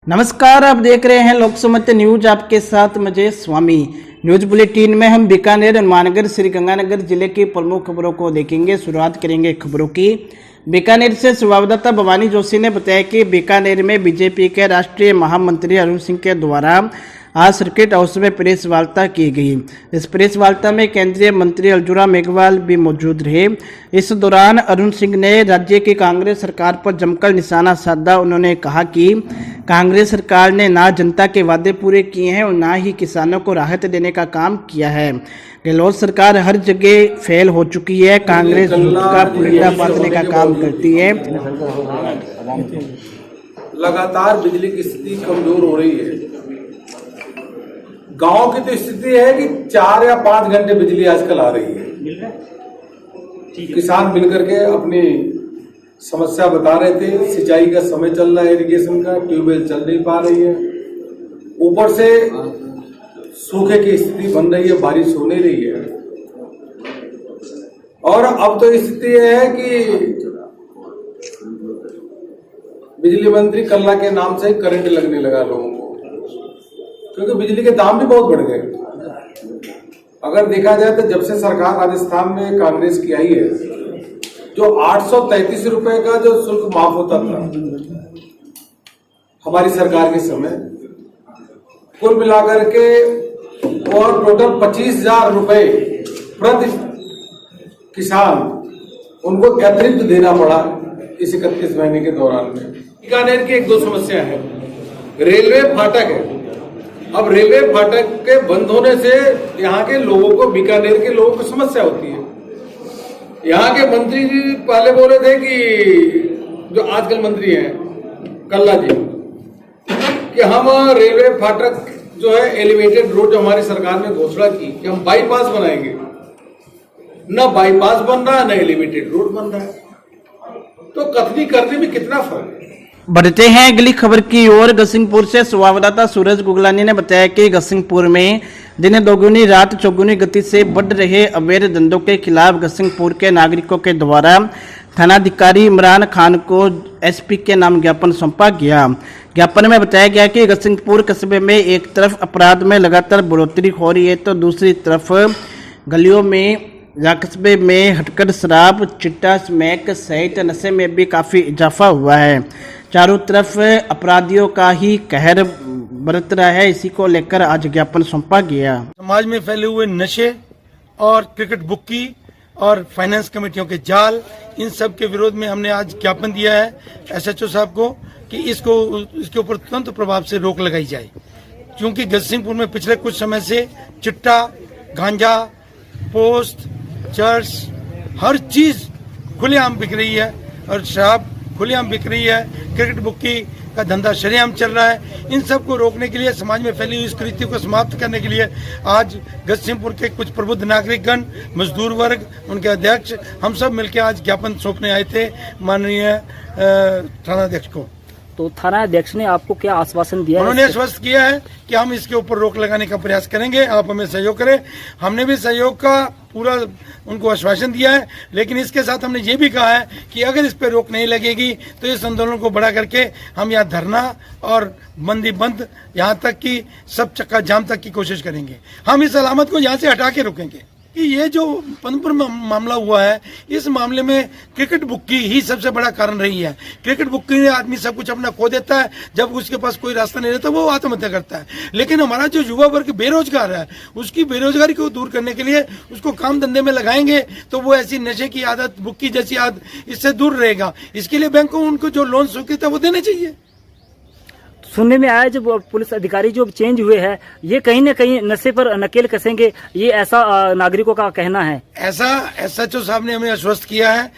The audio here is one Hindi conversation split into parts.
नमस्कार, आप देख रहे हैं लोकसमत न्यूज। आपके साथ मजे स्वामी। न्यूज बुलेटिन में हम बीकानेर, हनुमानगढ़, श्रीगंगानगर जिले की प्रमुख खबरों को देखेंगे। शुरुआत करेंगे खबरों की। बीकानेर से संवाददाता भवानी जोशी ने बताया कि बीकानेर में बीजेपी के राष्ट्रीय महामंत्री अरुण सिंह के द्वारा आज सर्किट हाउस में प्रेस वार्ता की गई। इस प्रेस वार्ता में केंद्रीय मंत्री अर्जुन मेघवाल भी मौजूद रहे। इस दौरान अरुण सिंह ने राज्य की कांग्रेस सरकार पर जमकर निशाना साधा। उन्होंने कहा कि कांग्रेस सरकार ने ना जनता के वादे पूरे किए हैं और ना ही किसानों को राहत देने का काम किया है। गहलोत सरकार हर जगह फेल हो चुकी है। कांग्रेस झूठ का पुलिंदा बांधने का काम करती है। लगातार बिजली की स्थिति कमजोर हो रही है। गांव की तो स्थिति है कि 4 या 5 घंटे बिजली आजकल आ रही है। किसान मिलकर के अपनी समस्या बता रहे थे। सिंचाई का समय चल रहा है, इरिगेशन का, ट्यूबवेल चल नहीं पा रही है। ऊपर से सूखे की स्थिति बन रही है, बारिश हो नहीं रही है। और अब तो स्थिति है कि बिजली मंत्री कल्ला के नाम से करंट लगने लगा लोगों को, क्योंकि बिजली के दाम भी बहुत बढ़ गए। अगर देखा जाए तो जब से सरकार राजस्थान में कांग्रेस की आई है, जो 833 रुपए का जो शुल्क माफ होता था हमारी सरकार के समय, कुल मिलाकर के और टोटल 25,000 रुपए प्रति किसान उनको अतिरिक्त देना पड़ा इस 31 महीने के दौरान में। बीकानेर की 1-2 समस्या है। रेलवे फाटक है। अब रेलवे फाटक के बंद होने से यहाँ के लोगों को, बीकानेर के लोगों को समस्या होती है। यहाँ के मंत्री जी पहले बोले थे कि जो आजकल मंत्री हैं कल्ला जी, कि हम रेलवे फाटक जो है एलिवेटेड रोड, जो हमारी सरकार ने घोषणा की कि हम बाईपास बनाएंगे, न बाईपास बन रहा है न एलिवेटेड रोड बन रहा है। तो कथनी करने में कितना फर्क है। बढ़ते हैं अगली खबर की ओर। गसिंगपुर से संवाददाता सूरज गुगलानी ने बताया कि गसिंगपुर में दिन दोगुनी रात चौगुनी गति से बढ़ रहे अवैध धंधों के खिलाफ गसिंगपुर के नागरिकों के द्वारा थानाधिकारी इमरान खान को एसपी के नाम ज्ञापन सौंपा गया। ज्ञापन में बताया गया कि गसिंगपुर कस्बे में एक तरफ अपराध में लगातार बढ़ोतरी हो रही है, तो दूसरी तरफ गलियों में या कस्बे में हटकर शराब, चिट्टा, स्मैक सहित नशे में भी काफी इजाफा हुआ है। चारों तरफ अपराधियों का ही कहर बरत रहा है। इसी को लेकर आज ज्ञापन सौंपा गया। समाज में फैले हुए नशे और क्रिकेट बुक्की और फाइनेंस कमेटियों के जाल, इन सब के विरोध में हमने आज ज्ञापन दिया है एसएचओ साहब को कि इसके ऊपर तुरंत प्रभाव से रोक लगाई जाए, क्योंकि गजसिंहपुर में पिछले कुछ समय से चिट्टा, गांजा, पोस्ट, चर्च, हर चीज खुलेआम बिक रही है और शराब खुलेआम बिक रही है। क्रिकेट बुक्की का धंधा शरेआम चल रहा है। इन सब को रोकने के लिए, समाज में फैली हुई इस कुरीति को समाप्त करने के लिए आज गजसिंहपुर के कुछ प्रबुद्ध नागरिकगण, मजदूर वर्ग, उनके अध्यक्ष, हम सब मिलकर आज ज्ञापन सौंपने आए थे माननीय थानाध्यक्ष को। तो थाना अध्यक्ष ने आपको क्या आश्वासन दिया? उन्होंने आश्वस्त किया है कि हम इसके ऊपर रोक लगाने का प्रयास करेंगे, आप हमें सहयोग करें। हमने भी सहयोग का पूरा उनको आश्वासन दिया है, लेकिन इसके साथ हमने ये भी कहा है कि अगर इस पर रोक नहीं लगेगी तो इस आंदोलन को बढ़ा करके हम यहाँ धरना और बंदी बंद, यहाँ तक कि सब चक्का जाम तक की कोशिश करेंगे। हम इस अलामत को यहाँ से हटा के रोकेंगे कि ये जो पद्मपुर मामला हुआ है, इस मामले में क्रिकेट बुक्की ही सबसे बड़ा कारण रही है। क्रिकेट बुक्की में आदमी सब कुछ अपना खो देता है, जब उसके पास कोई रास्ता नहीं रहता वो आत्महत्या करता है। लेकिन हमारा जो युवा वर्ग बेरोजगार है, उसकी बेरोजगारी को दूर करने के लिए उसको काम धंधे में लगाएंगे तो वो ऐसी नशे की आदत, बुक्की जैसी आदत, इससे दूर रहेगा। इसके लिए बैंक को उनको जो लोन स्वीकृत है वो देने चाहिए। सुनने में आया जब पुलिस अधिकारी जो चेंज हुए हैं, ये कहीं न कहीं नशे पर नकेल कसेंगे, ये ऐसा नागरिकों का कहना है। ऐसा एसएचओ साहब ने हमें आश्वस्त किया है,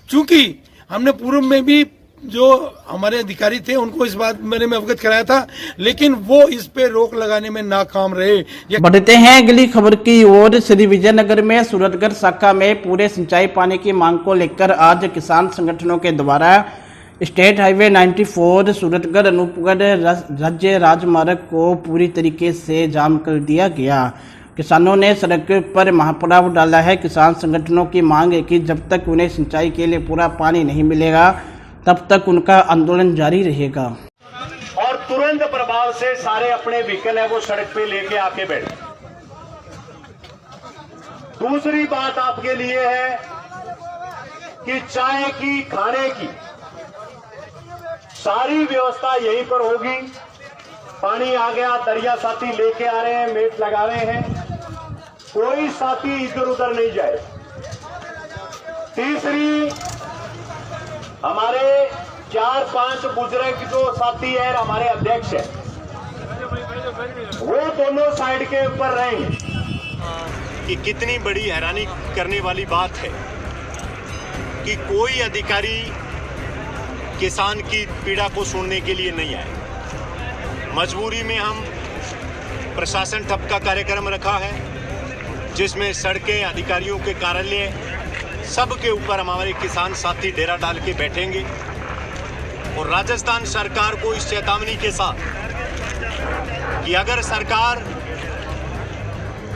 चूंकि हमने पूर्व में भी जो हमारे अधिकारी थे उनको इस बात में अवगत कराया था, लेकिन वो इस पे रोक लगाने में नाकाम रहे। बढ़ते हैं अगली खबर की ओर। श्री विजयनगर में सूरतगढ़ शाखा में पूरे सिंचाई पानी की मांग को लेकर आज किसान संगठनों के द्वारा स्टेट हाईवे 94 सूरतगढ़ अनूपगढ़ राज्य राजमार्ग को पूरी तरीके से जाम कर दिया गया। किसानों ने सड़क पर महापड़ाव डाला है। किसान संगठनों की मांग है कि जब तक उन्हें सिंचाई के लिए पूरा पानी नहीं मिलेगा तब तक उनका आंदोलन जारी रहेगा। और तुरंत प्रभाव से सारे अपने व्हीकल है वो सड़क पे लेके आके बैठे। दूसरी बात आपके लिए है कि चाय की, खाने की सारी व्यवस्था यहीं पर होगी। पानी आ गया, दरिया साथी लेके आ रहे हैं, मेट लगा रहे हैं, कोई साथी इधर उधर नहीं जाए। तीसरी, हमारे 4-5 बुजुर्ग जो साथी है, हमारे अध्यक्ष है, वो दोनों साइड के ऊपर रहेंगे। कि कितनी बड़ी हैरानी करने वाली बात है कि कोई अधिकारी किसान की पीड़ा को सुनने के लिए नहीं आए। मजबूरी में हम प्रशासन ठप का कार्यक्रम रखा है, जिसमें सड़कें, अधिकारियों के कार्यालय, सबके ऊपर हमारे किसान साथी डेरा डाल के बैठेंगे। और राजस्थान सरकार को इस चेतावनी के साथ कि अगर सरकार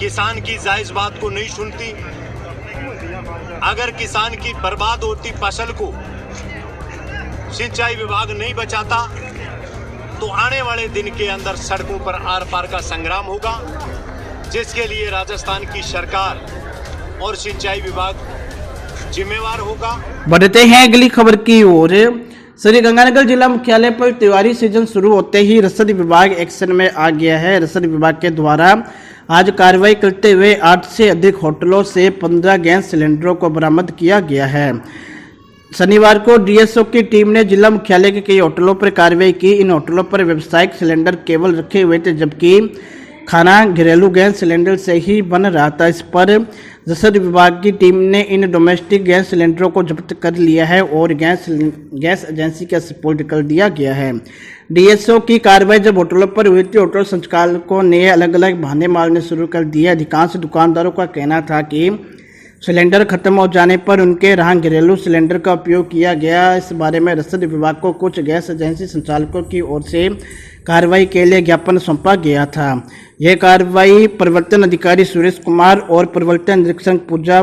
किसान की जायज बात को नहीं सुनती, अगर किसान की बर्बाद होती फसल को सिंचाई विभाग नहीं बचाता, तो आने वाले दिन के अंदर सड़कों पर आर पार का संग्राम होगा, जिसके लिए राजस्थान की सरकार और सिंचाई विभाग जिम्मेवार होगा। बढ़ते हैं अगली खबर की ओर। श्रीगंगानगर जिला मुख्यालय पर त्योहारी सीजन शुरू होते ही रसद विभाग एक्शन में आ गया है। रसद विभाग के द्वारा आज कार्रवाई करते हुए 8 से अधिक होटलों से 15 गैस सिलेंडरों को बरामद किया गया है। शनिवार को डीएसओ की टीम ने जिला मुख्यालय के कई होटलों पर कार्रवाई की। इन होटलों पर व्यावसायिक सिलेंडर केवल रखे हुए थे, जबकि खाना घरेलू गैस सिलेंडर से ही बन रहा था। इस पर रसद विभाग की टीम ने इन डोमेस्टिक गैस सिलेंडरों को जब्त कर लिया है और गैस एजेंसी का सपोर्ट कर दिया गया है। डीएसओ की कार्रवाई जब होटलों पर हुई थी, होटल संचालकों ने अलग अलग बहाने मारने शुरू कर दिए। अधिकांश दुकानदारों का कहना था कि सिलेंडर खत्म हो जाने पर उनके यहाँ घरेलू सिलेंडर का उपयोग किया गया। इस बारे में रसद विभाग को कुछ गैस एजेंसी संचालकों की ओर से कार्रवाई के लिए ज्ञापन सौंपा गया था। यह कार्रवाई प्रवर्तन अधिकारी सुरेश कुमार और प्रवर्तन निरीक्षक पूजा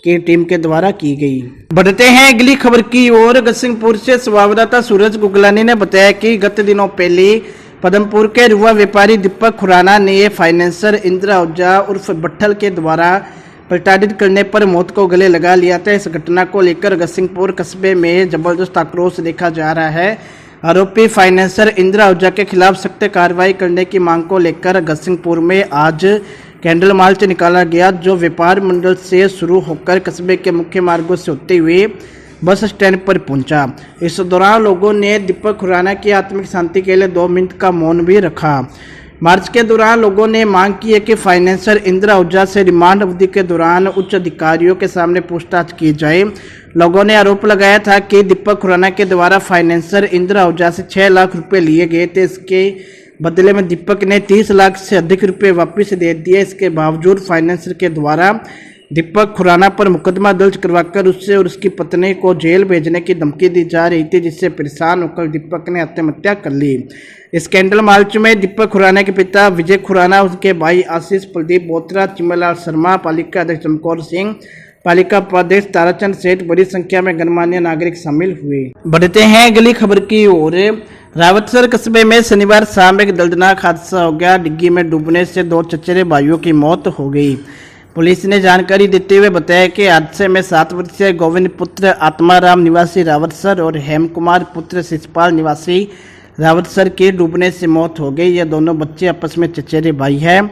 की टीम के द्वारा की गई। बढ़ते हैं अगली खबर की ओर। गसिंगपुर से संवाददाता सूरज गुगलानी ने बताया कि गत दिनों पहले पदमपुर के युवा व्यापारी दीपक खुराना ने फाइनेंसर इंदिरा ओझा उर्फ भट्ठल के द्वारा प्रताड़ित करने पर मौत को गले लगा लिया था। इस घटना को लेकर गसिंगपुर कस्बे में जबरदस्त आक्रोश देखा जा रहा है। आरोपी फाइनेंसर इंदिरा ओझा के खिलाफ सख्त कार्रवाई करने की मांग को लेकर गसिंगपुर में आज कैंडल मार्च निकाला गया, जो व्यापार मंडल से शुरू होकर कस्बे के मुख्य मार्गों से होते हुए बस स्टैंड पर पहुंचा। इस दौरान लोगों ने दीपक खुराना की आत्मिक शांति के लिए 2 मिनट का मौन भी रखा। मार्च के दौरान लोगों ने मांग की है कि फाइनेंसर इंदिरा ओझा से रिमांड अवधि के दौरान उच्च अधिकारियों के सामने पूछताछ की जाए। लोगों ने आरोप लगाया था कि दीपक खुराना के द्वारा फाइनेंसर इंदिरा ओझा से 6 लाख रुपए लिए गए थे। इसके बदले में दीपक ने 30 लाख से अधिक रुपए वापस दे दिए। इसके बावजूद फाइनेंसर के द्वारा दीपक खुराना पर मुकदमा दर्ज करवाकर उससे और उसकी पत्नी को जेल भेजने की धमकी दी जा रही थी, जिससे परेशान होकर दीपक ने आत्महत्या कर ली। इस कैंडल मार्च में दीपक खुराना के पिता विजय खुराना, उनके भाई आशीष प्रदीप बोत्रा, चिमलाल शर्मा, पालिका अध्यक्ष चमकौर सिंह, पालिका उपाध्यक्ष ताराचंद सेठ, बड़ी संख्या में गणमान्य नागरिक शामिल हुए। बढ़ते हैं अगली खबर की ओर। रावतसर कस्बे में शनिवार शाम एक दर्दनाक हादसा हो गया। डिग्गी में डूबने से 2 चचेरे भाइयों की मौत हो गई। पुलिस ने जानकारी देते हुए बताया कि हादसे में 7 वर्षीय गोविंद पुत्र आत्माराम निवासी रावतसर और हेम कुमार पुत्र शिषपाल निवासी रावतसर के डूबने से मौत हो गई। ये दोनों बच्चे आपस में चचेरे भाई हैं।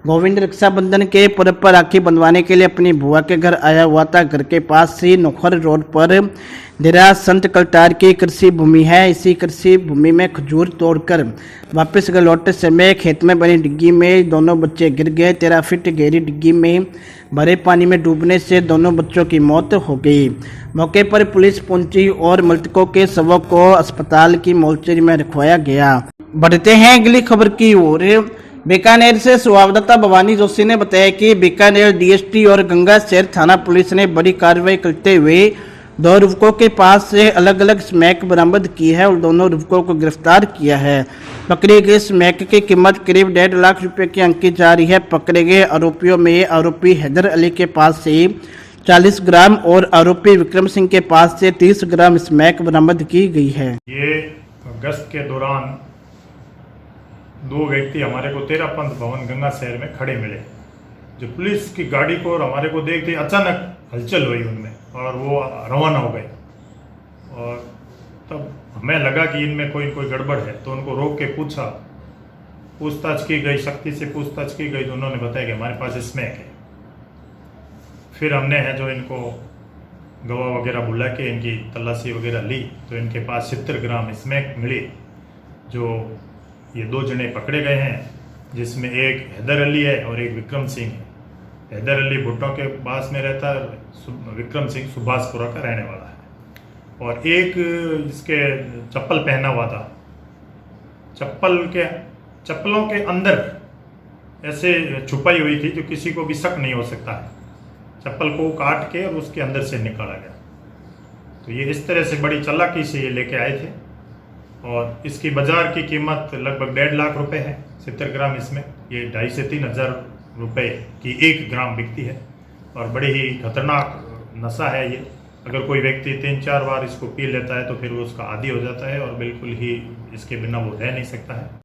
गोविंद रक्षाबंधन के पर्व पर राखी बंधवाने के लिए अपनी बुआ के घर आया हुआ था। घर के पास ही नोखर रोड पर डेरा संत कलटार की कृषि भूमि है। इसी कृषि भूमि में खजूर तोड़कर वापस घर लौटते समय खेत में बनी डिग्गी में दोनों बच्चे गिर गए। 13 फीट गहरी डिग्गी में भरे पानी में डूबने से दोनों बच्चों की मौत हो गई। मौके पर पुलिस पहुंची और मृतकों के शवों को अस्पताल की मोर्चरी में रखवाया गया। बढ़ते हैं अगली खबर की ओर। बीकानेर से संवाददाता भवानी जोशी ने बताया कि बीकानेर डीएसटी और गंगा शहर थाना पुलिस ने बड़ी कार्रवाई करते हुए 2 युवकों के पास से अलग अलग स्मैक बरामद की है और दोनों युवकों को गिरफ्तार किया है। पकड़ी गई स्मैक की कीमत करीब 1.5 लाख रुपए की अंकी जा रही है। पकड़े गए आरोपियों में आरोपी हैदर अली के पास से 40 ग्राम और आरोपी विक्रम सिंह के पास से 30 ग्राम स्मैक बरामद की गई है। ये गश्त के दौरान दो व्यक्ति हमारे को तेरापंथ भवन गंगा शहर में खड़े मिले, जो पुलिस की गाड़ी को और हमारे को देखते अचानक हलचल हुई उनमें और वो रवाना हो गए। और तब हमें लगा कि इनमें कोई गड़बड़ है, तो उनको रोक के पूछताछ की गई, सख्ती से पूछताछ की गई, तो उन्होंने बताया कि हमारे पास स्मैक है। फिर हमने है जो इनको गवाह वगैरह बुला के इनकी तलाशी वगैरह ली, तो इनके पास 70 ग्राम स्मैक मिली। जो ये 2 जने पकड़े गए हैं, जिसमें एक हैदर अली है और एक विक्रम सिंह है। हैदर अली भुट्टो के पास में रहता है, विक्रम सिंह सुभाषपुरा का रहने वाला है। और एक इसके चप्पल पहना हुआ था, चप्पलों के अंदर ऐसे छुपाई हुई थी जो किसी को भी शक नहीं हो सकता है। चप्पल को काट के और उसके अंदर से निकाला गया। तो ये इस तरह से बड़ी चालाकी से ये लेके आए थे और इसकी बाजार की कीमत लगभग 1.5 लाख रुपए है। 70 ग्राम इसमें ये 2,500 से 3,000 रुपए की 1 ग्राम बिकती है और बड़ी ही खतरनाक नशा है ये। अगर कोई व्यक्ति 3-4 बार इसको पी लेता है तो फिर वो उसका आदी हो जाता है और बिल्कुल ही इसके बिना वो रह नहीं सकता है।